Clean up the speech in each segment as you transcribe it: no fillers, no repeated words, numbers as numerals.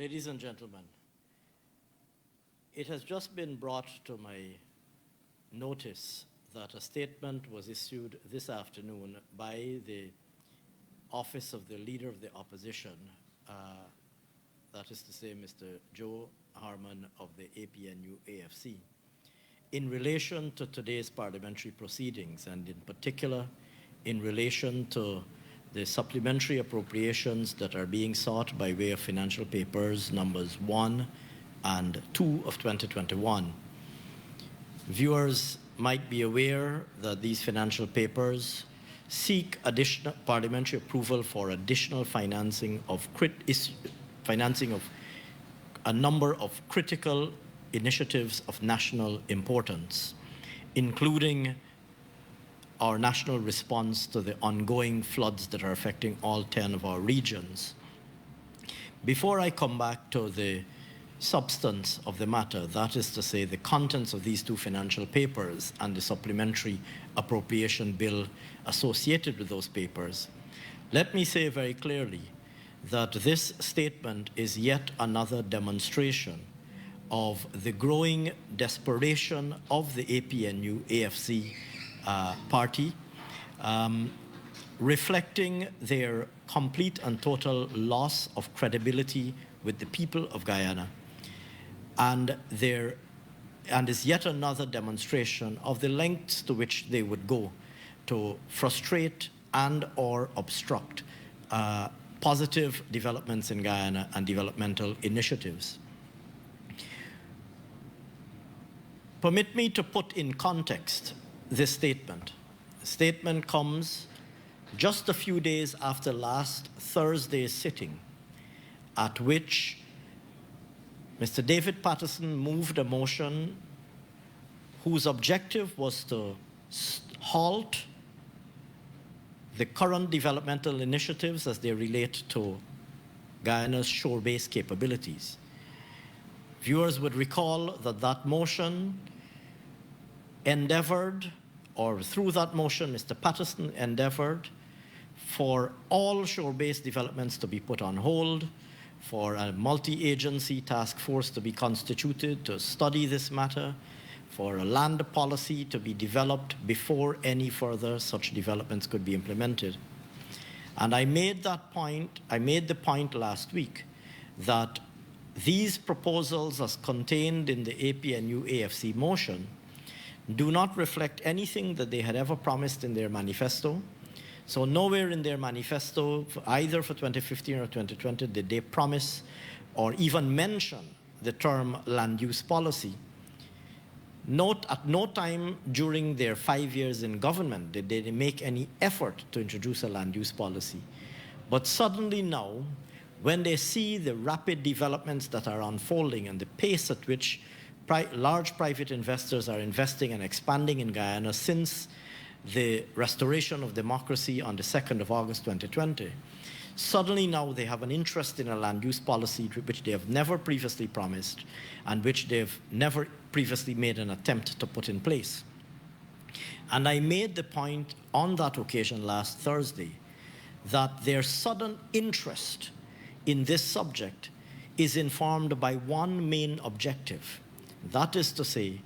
Ladies and gentlemen, it has just been brought to my notice that a statement was issued this afternoon by the office of the Leader of the Opposition, that is to say Mr. Joe Harmon of the APNU-AFC, in relation to today's parliamentary proceedings, and in particular in relation to the supplementary appropriations that are being sought by way of financial papers numbers 1 and 2 of 2021. Viewers might be aware that these financial papers seek additional parliamentary approval for additional financing of a number of critical initiatives of national importance, including our national response to the ongoing floods that are affecting all 10 of our regions. Before I come back to the substance of the matter, that is to say the contents of these two financial papers and the supplementary appropriation bill associated with those papers, let me say very clearly that this statement is yet another demonstration of the growing desperation of the APNU-AFC party, reflecting their complete and total loss of credibility with the people of Guyana, and is yet another demonstration of the lengths to which they would go to frustrate and or obstruct positive developments in Guyana and developmental initiatives. Permit me to put in context this statement. The statement comes just a few days after last Thursday's sitting, at which Mr. David Patterson moved a motion whose objective was to halt the current developmental initiatives as they relate to Guyana's shore-based capabilities. Viewers would recall that that motion endeavored, or through that motion, Mr. Patterson endeavored for all shore-based developments to be put on hold, for a multi-agency task force to be constituted to study this matter, for a land policy to be developed before any further such developments could be implemented. And I made the point last week that these proposals as contained in the APNU-AFC motion do not reflect anything that they had ever promised in their manifesto. So nowhere in their manifesto, either for 2015 or 2020, did they promise or even mention the term land use policy. At no time during their 5 years in government did they make any effort to introduce a land use policy. But suddenly now, when they see the rapid developments that are unfolding and the pace at which large private investors are investing and expanding in Guyana since the restoration of democracy on the 2nd of August 2020, suddenly now they have an interest in a land use policy which they have never previously promised and which they've never previously made an attempt to put in place. And I made the point on that occasion last Thursday that their sudden interest in this subject is informed by one main objective. That is to say,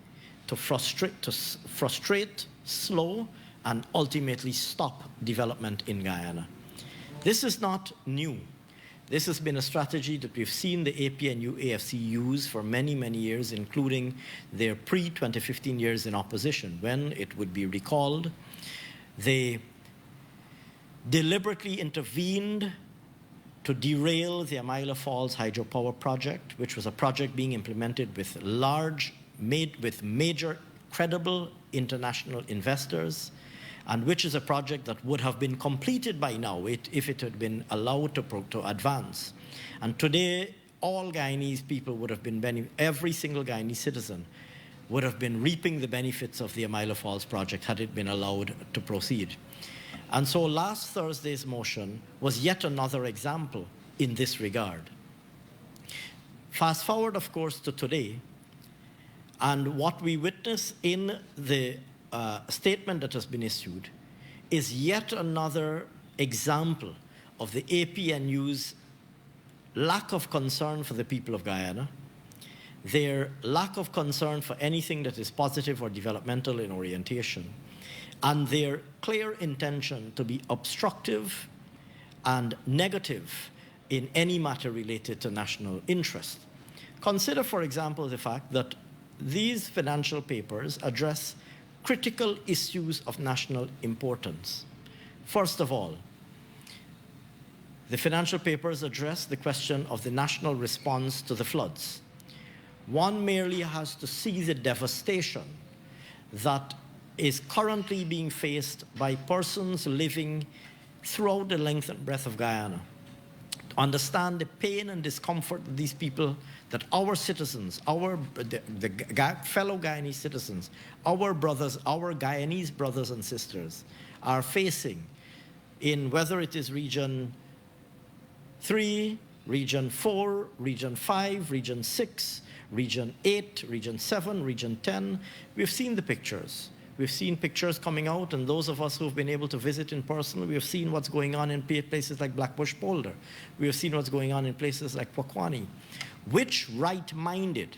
to frustrate, slow, and ultimately stop development in Guyana. This is not new. This has been a strategy that we've seen the APNU-AFC use for many, many years, including their pre-2015 years in opposition, when, it would be recalled, they deliberately intervened to derail the Amaila Falls hydropower project, which was a project being implemented with major credible international investors, and which is a project that would have been completed by now if it had been allowed to advance. And today, all Guyanese people would have been, every single Guyanese citizen would have been reaping the benefits of the Amaila Falls project had it been allowed to proceed. And so last Thursday's motion was yet another example in this regard. Fast forward, of course, to today, and what we witness in the statement that has been issued is yet another example of the APNU's lack of concern for the people of Guyana, their lack of concern for anything that is positive or developmental in orientation, and their clear intention to be obstructive and negative in any matter related to national interest. Consider, for example, the fact that these financial papers address critical issues of national importance. First of all, the financial papers address the question of the national response to the floods. One merely has to see the devastation that is currently being faced by persons living throughout the length and breadth of Guyana. To understand the pain and discomfort that these people, that our citizens, fellow Guyanese citizens, our brothers, our Guyanese brothers and sisters are facing in whether it is Region 3, Region 4, Region 5, Region 6, Region 8, Region 7, Region 10. We've seen the pictures. We've seen pictures coming out, and those of us who've been able to visit in person, we have seen what's going on in places like Blackbush Polder. We have seen what's going on in places like Pokwani. Which right-minded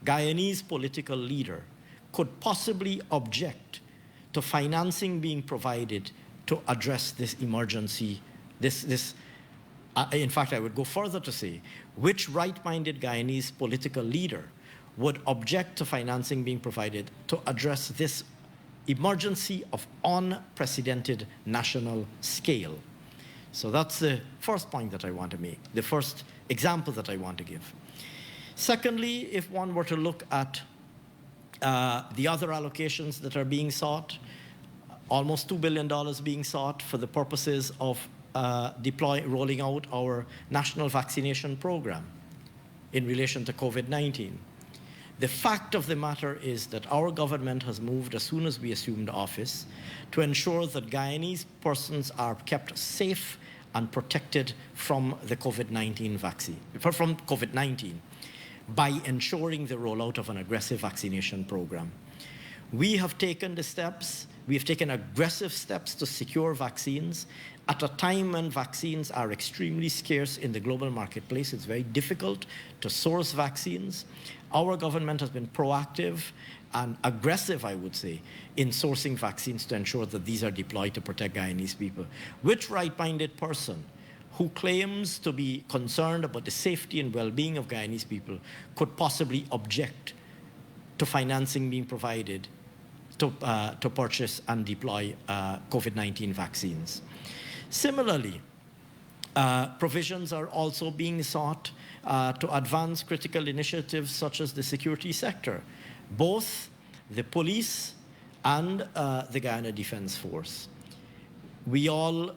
Guyanese political leader could possibly object to financing being provided to address this emergency, in fact, I would go further to say, which right-minded Guyanese political leader would object to financing being provided to address this emergency of unprecedented national scale? So that's the first point that I want to make, the first example that I want to give. Secondly, if one were to look at the other allocations that are being sought, almost $2 billion being sought for the purposes of rolling out our national vaccination program in relation to COVID-19. The fact of the matter is that our government has moved as soon as we assumed office to ensure that Guyanese persons are kept safe and protected from the COVID-19 vaccine, from COVID-19, by ensuring the rollout of an aggressive vaccination program. We have taken the steps, we have taken aggressive steps to secure vaccines at a time when vaccines are extremely scarce in the global marketplace. It's very difficult to source vaccines. Our government has been proactive and aggressive, I would say, in sourcing vaccines to ensure that these are deployed to protect Guyanese people. Which right-minded person who claims to be concerned about the safety and well-being of Guyanese people could possibly object to financing being provided to purchase and deploy COVID-19 vaccines? Similarly, provisions are also being sought to advance critical initiatives such as the security sector, both the police and the Guyana Defense Force. We all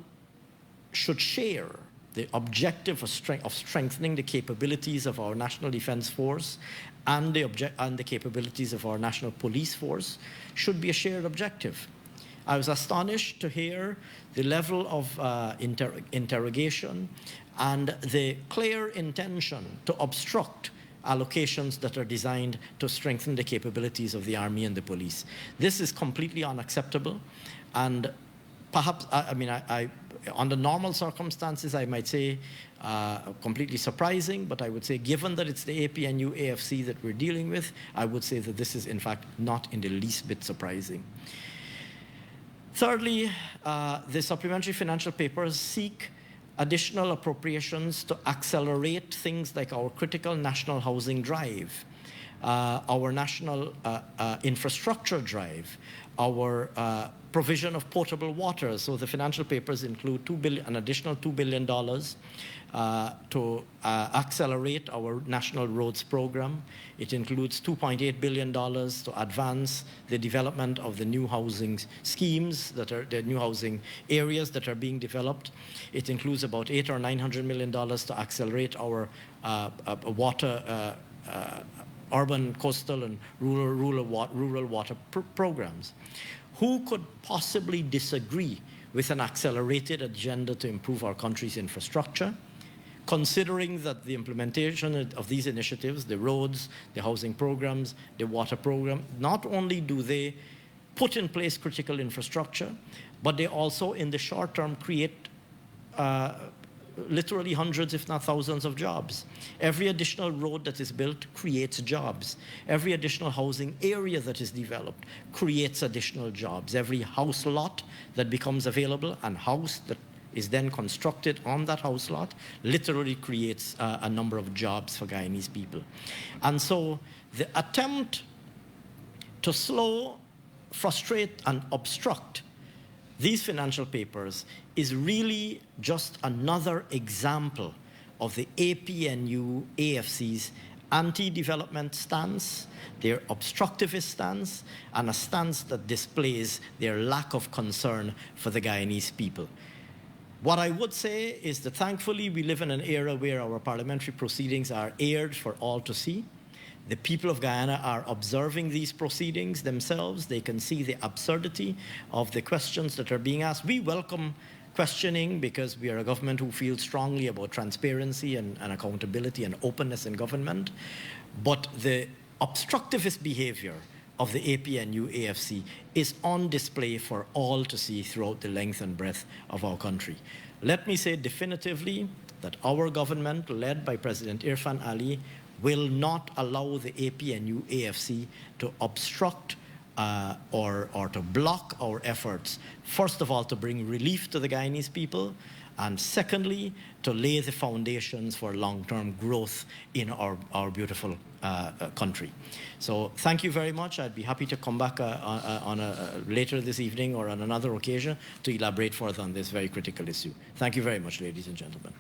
should share the objective of strengthening the capabilities of our National Defense Force, and the capabilities of our National Police Force should be a shared objective. I was astonished to hear the level of interrogation and the clear intention to obstruct allocations that are designed to strengthen the capabilities of the Army and the police. This is completely unacceptable, and perhaps, under normal circumstances, I might say completely surprising, but I would say, given that it's the APNU AFC that we're dealing with, I would say that this is, in fact, not in the least bit surprising. Thirdly, the supplementary financial papers seek additional appropriations to accelerate things like our critical national housing drive, our national infrastructure drive, our provision of potable water. So the financial papers include an additional $2 billion to accelerate our national roads program. It includes $2.8 billion to advance the development of the new housing schemes, the new housing areas that are being developed. It includes about $800 or $900 million to accelerate our water, urban, coastal, and rural water programs. Who could possibly disagree with an accelerated agenda to improve our country's infrastructure, considering that the implementation of these initiatives, the roads, the housing programs, the water program, not only do they put in place critical infrastructure, but they also, in the short term, create literally hundreds, if not thousands of jobs. Every additional road that is built creates jobs. Every additional housing area that is developed creates additional jobs. Every house lot that becomes available and house that is then constructed on that house lot literally creates a number of jobs for Guyanese people. And so the attempt to slow, frustrate, and obstruct these financial papers is really just another example of the APNU AFC's anti-development stance, their obstructivist stance, and a stance that displays their lack of concern for the Guyanese people. What I would say is that thankfully we live in an era where our parliamentary proceedings are aired for all to see. The people of Guyana are observing these proceedings themselves. They can see the absurdity of the questions that are being asked. We welcome questioning because we are a government who feels strongly about transparency and accountability and openness in government. But the obstructivist behavior of the APNU AFC is on display for all to see throughout the length and breadth of our country. Let me say definitively that our government, led by President Irfan Ali, will not allow the APNU AFC to obstruct or to block our efforts, first of all, to bring relief to the Guyanese people, and secondly, to lay the foundations for long-term growth in our beautiful country. So thank you very much. I'd be happy to come back later this evening or on another occasion to elaborate further on this very critical issue. Thank you very much, ladies and gentlemen.